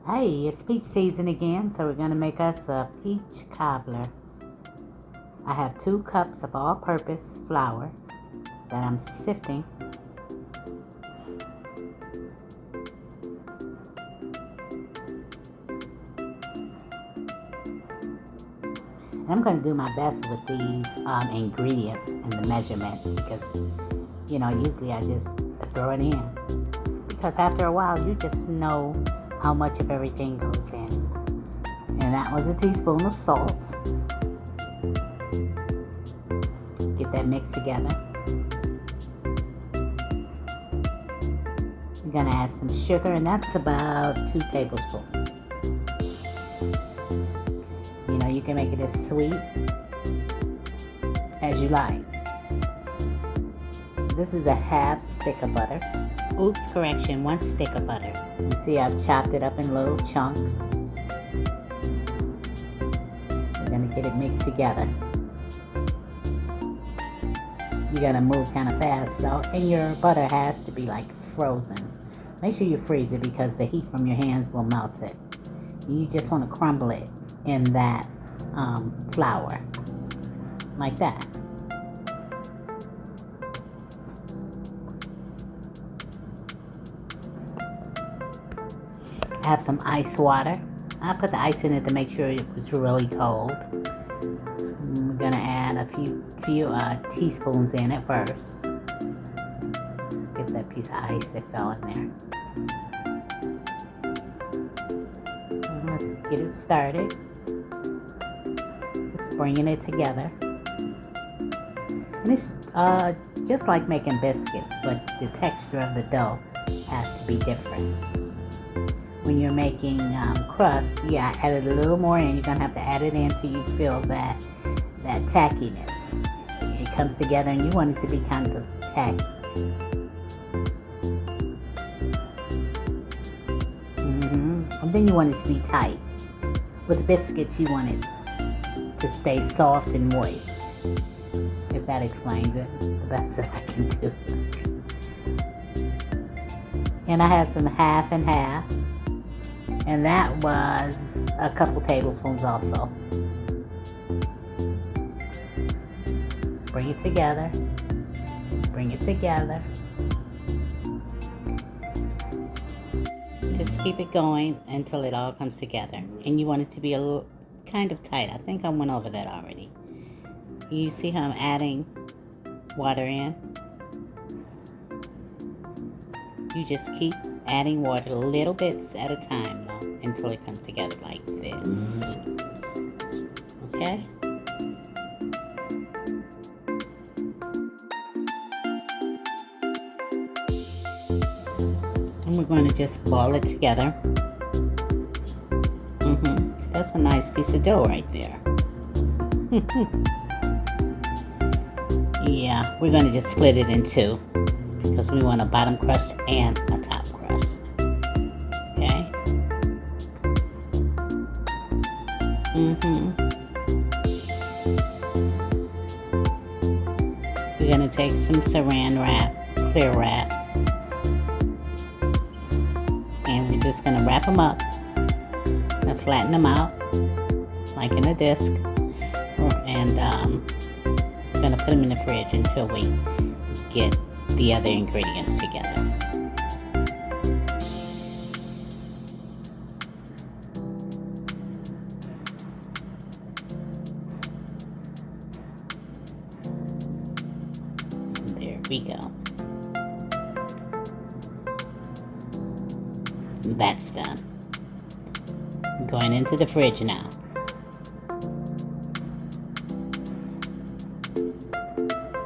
Hey, it's peach season again, so we're going to make us a peach cobbler. I have 2 cups of all-purpose flour that I'm sifting. And I'm going to do my best with these ingredients and the measurements because, usually I just throw it in. Because after a while, you just know how much of everything goes in. And that was a teaspoon of salt. Get that mixed together. You're going to add some sugar, and that's about 2 tablespoons. You can make it as sweet as you like. This is a half stick of butter. Oops, correction, 1 stick of butter. You see I've chopped it up in little chunks. We're going to get it mixed together. You got to move kind of fast though, and your butter has to be like frozen. Make sure you freeze it because the heat from your hands will melt it. You just want to crumble it in that flour, like that. I have some ice water. I put the ice in it to make sure it was really cold. We're gonna add a few teaspoons in it first. Just get that piece of ice that fell in there. Let's get it started. Just bringing it together. And it's just like making biscuits, but the texture of the dough has to be different. When you're making crust, add a little more in. You're going to have to add it in until you feel that tackiness. It comes together and you want it to be kind of tacky. And then you want it to be tight. With biscuits, you want it to stay soft and moist. If that explains it, the best that I can do. And I have some half and half. And that was a couple tablespoons also. Just bring it together. Bring it together. Just keep it going until it all comes together. And you want it to be a little kind of tight. I think I went over that already. You see how I'm adding water in? You just keep adding water little bits at a time though, until it comes together like this. Okay? And we're going to just ball it together. That's a nice piece of dough right there. Yeah, we're going to just split it in 2 because we want a bottom crust and a top crust. Okay? We're going to take some saran wrap, clear wrap, and we're just going to wrap them up and flatten them out like in a disc, and we're going to put them in the fridge until we get the other ingredients together. There we go. That's done. Going into the fridge now.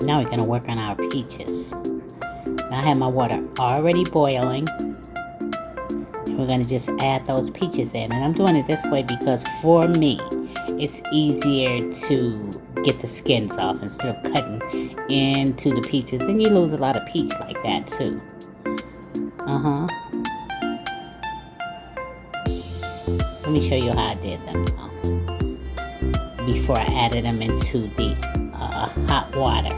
Now we're going to work on our peaches. Now I have my water already boiling. And we're going to just add those peaches in. And I'm doing it this way because for me, it's easier to get the skins off instead of cutting into the peaches. And you lose a lot of peach like that too. Let me show you how I did them now, before I added them into the hot water.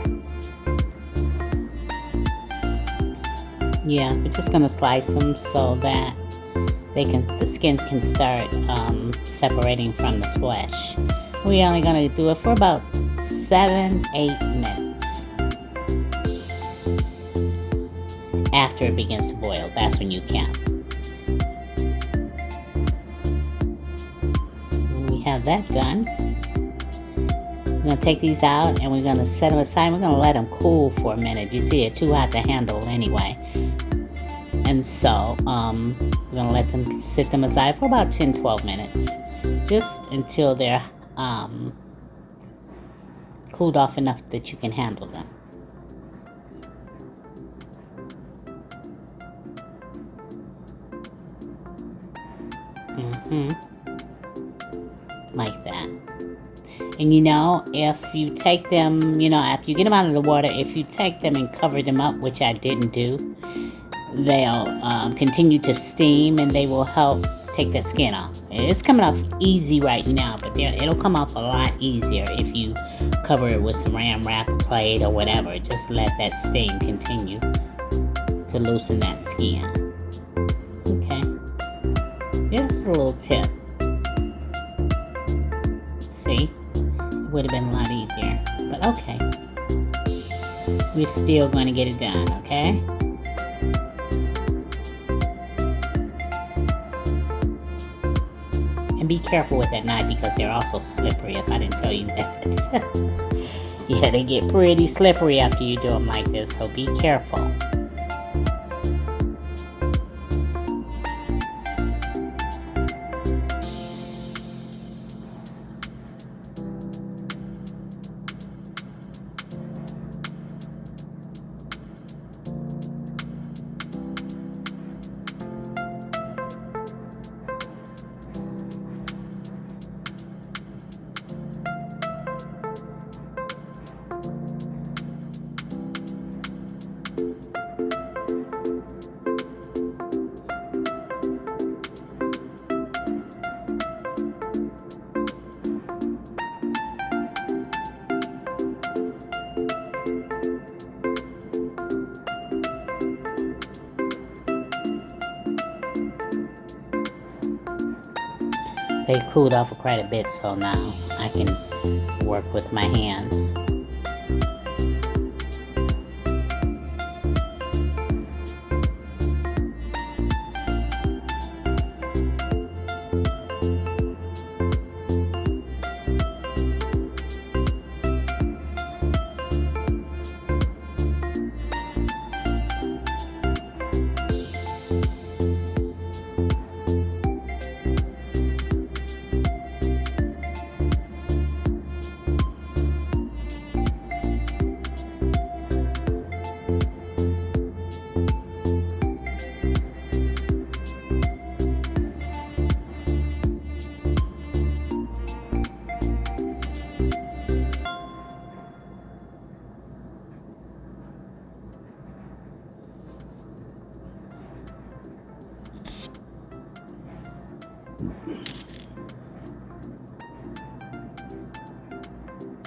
Yeah, we're just going to slice them so that the skin can start separating from the flesh. We're only going to do it for about 7-8 minutes. After it begins to boil, that's when you count. When we have that done, we're going to take these out and we're going to set them aside. We're going to let them cool for a minute. You see, they're too hot to handle anyway. And so, we're going to let them sit them aside for about 10-12 minutes. Just until they're cooled off enough that you can handle them. Like that. And if you take them, after you get them out of the water, if you take them and cover them up, which I didn't do, they'll continue to steam and they will help take that skin off. It's coming off easy right now, but it'll come off a lot easier if you cover it with some Saran wrap, plate, or whatever. Just let that steam continue to loosen that skin. Okay, just a little tip. See, it would have been a lot easier, but okay. We're still going to get it done, okay? And be careful with that knife because they're also slippery, if I didn't tell you that. Yeah, they get pretty slippery after you do them like this, so be careful. They cooled off quite a bit, so now I can work with my hands.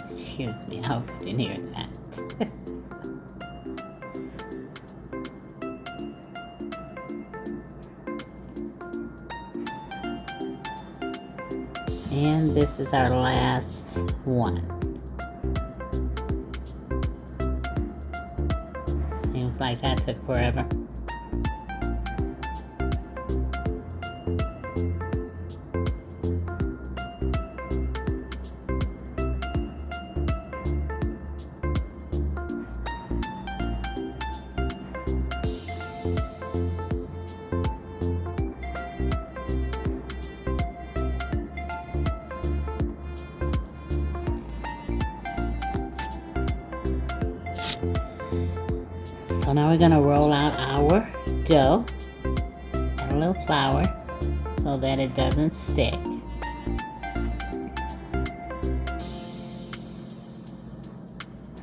Excuse me, I hope you didn't hear that. And this is our last one. Seems like that took forever. So now we're going to roll out our dough, add a little flour so that it doesn't stick.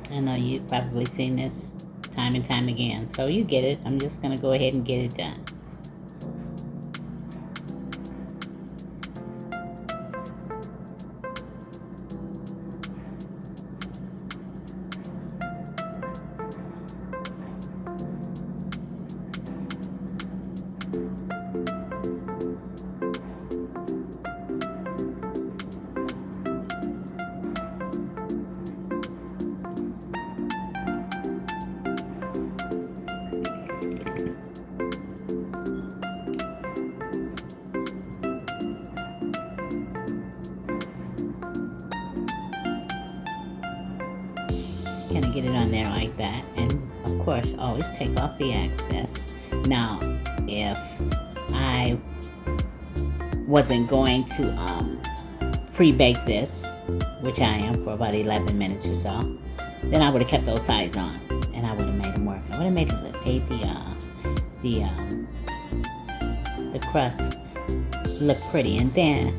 I know you've probably seen this time and time again, so you get it. I'm just going to go ahead and get it done. get it on there like that. And of course, always take off the excess. Now, if I wasn't going to pre-bake this, which I am for about 11 minutes or so, then I would have kept those sides on, and I would have made them work. I would have made the crust look pretty. And then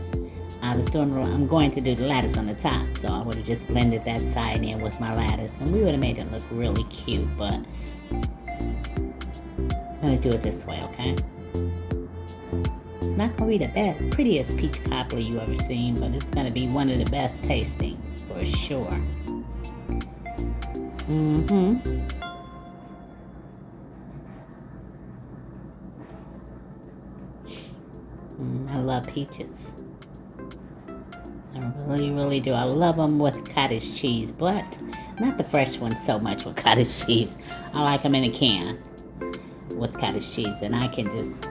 I'm going to do the lattice on the top, so I would have just blended that side in with my lattice, and we would have made it look really cute. But I'm gonna do it this way, okay? It's not gonna be the prettiest peach cobbler you ever seen, but it's gonna be one of the best tasting for sure. I love peaches. I really, really do. I love them with cottage cheese, but not the fresh ones so much with cottage cheese. I like them in a can with cottage cheese, and I can just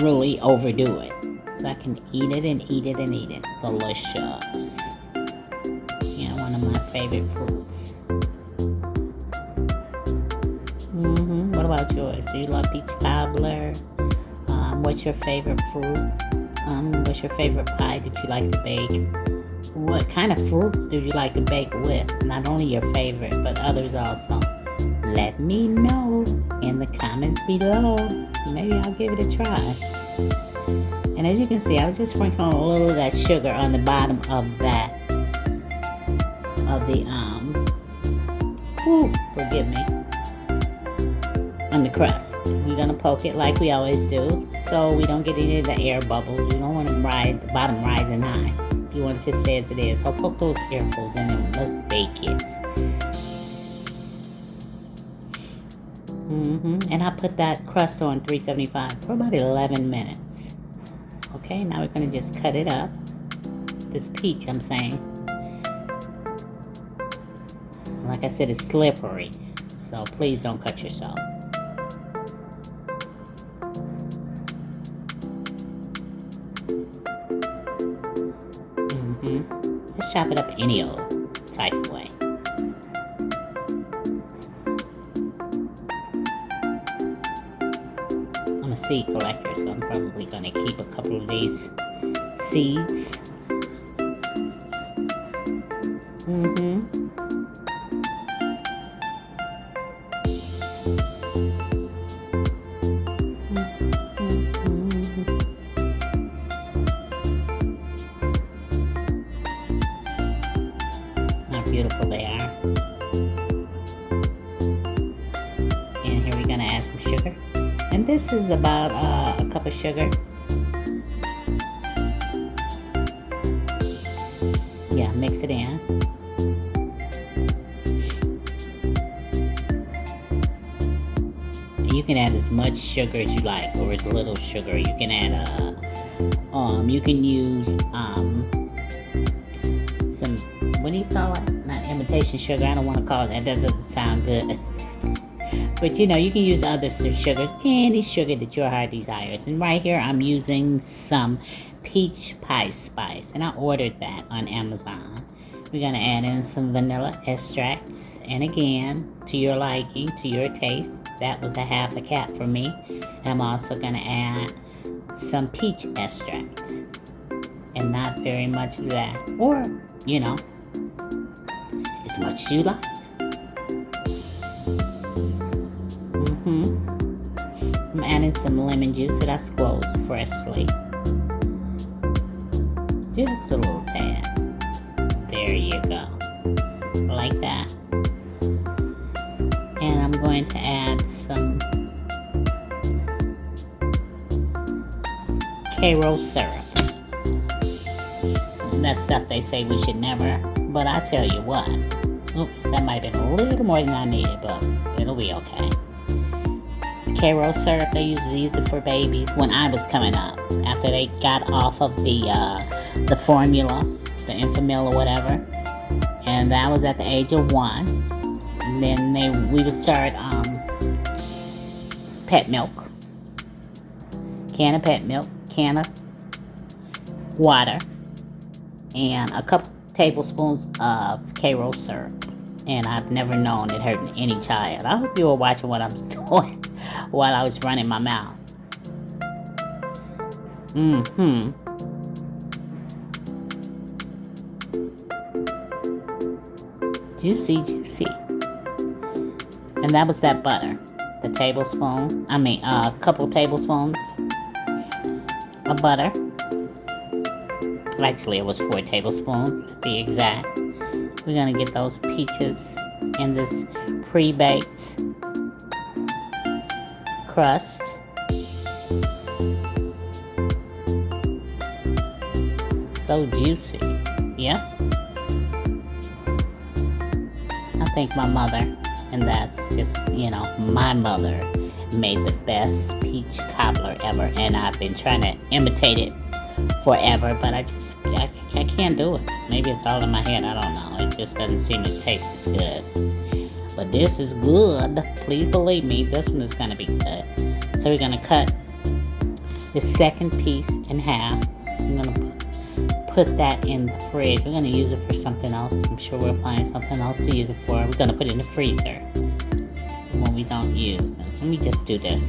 really overdo it. So I can eat it and eat it and eat it. Delicious. Yeah, one of my favorite fruits. What about yours? Do you love peach cobbler? What's your favorite fruit? What's your favorite pie that you like to bake? What kind of fruits do you like to bake with? Not only your favorite, but others also. Let me know in the comments below. Maybe I'll give it a try. And as you can see, I was just sprinkling a little of that sugar on the bottom of forgive me, on the crust. We're gonna poke it like we always do, so we don't get any of the air bubbles. You don't want to the bottom rising high. You want it to stay as it is. So poke those air holes in and let's bake it. And I put that crust on 375 for about 11 minutes. Okay, now we're gonna just cut it up. This peach, I'm saying. Like I said, it's slippery, so please don't cut yourself. Let's chop it up any old type of way. I'm a seed collector, so I'm probably going to keep a couple of these seeds. Beautiful they are. And here we're gonna add some sugar, and this is about a cup of sugar. Yeah, mix it in. And you can add as much sugar as you like, or as little sugar. You can add you can use some, what do you call it? Not imitation sugar. I don't want to call it that. That doesn't sound good. But you know, you can use other sugars, any sugar that your heart desires. And right here, I'm using some peach pie spice, and I ordered that on Amazon. We're gonna add in some vanilla extract, and again, to your liking, to your taste. That was a half a cap for me. And I'm also gonna add some peach extract, and not very much of that, or you know, as much as you like. I'm adding some lemon juice that I squeezed freshly. Just a little tad. There you go. Like that. And I'm going to add some Karo syrup. That's stuff they say we should never, but I tell you what. Oops, that might have been a little more than I needed, but it'll be okay. Karo syrup, they used it for babies when I was coming up. After they got off of the formula, the Enfamil or whatever, and that was at the age of 1. And then we would start pet milk, can of pet milk, can of water, and a couple tablespoons of Karo syrup. And I've never known it hurting any child. I hope you were watching what I was doing while I was running my mouth. Juicy, juicy. And that was that butter. A couple tablespoons of butter. Actually, it was 4 tablespoons to be exact. We're gonna get those peaches in this pre-baked crust. So juicy. Yeah. I think my mother, and that's just, my mother made the best peach cobbler ever, and I've been trying to imitate it forever, but I can't do it. Maybe it's all in my head, I don't know. It just doesn't seem to taste as good. But this is good. Please believe me, this one is gonna be good. So we're gonna cut the second piece in half. I'm gonna put that in the fridge. We're gonna use it for something else. I'm sure we'll find something else to use it for. We're gonna put it in the freezer when we don't use it. Let me just do this.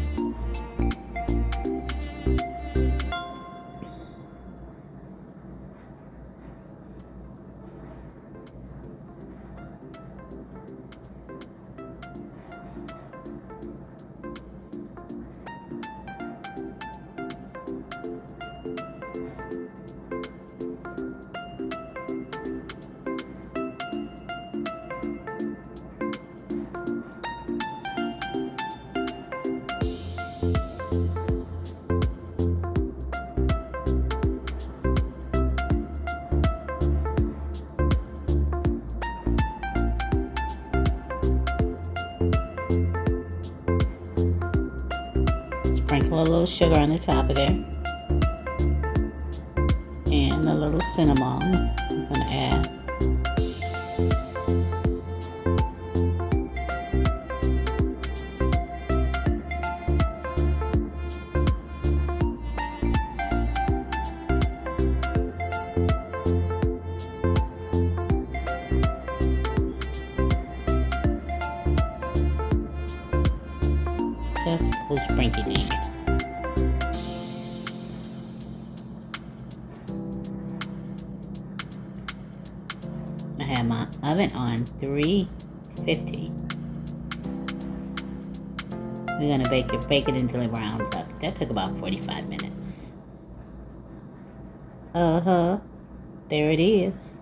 Sprinkle a little sugar on the top of there. And a little cinnamon I'm going to add. Just a little sprinky dink. I have my oven on 350. We're gonna bake it until it browns up. That took about 45 minutes. There it is.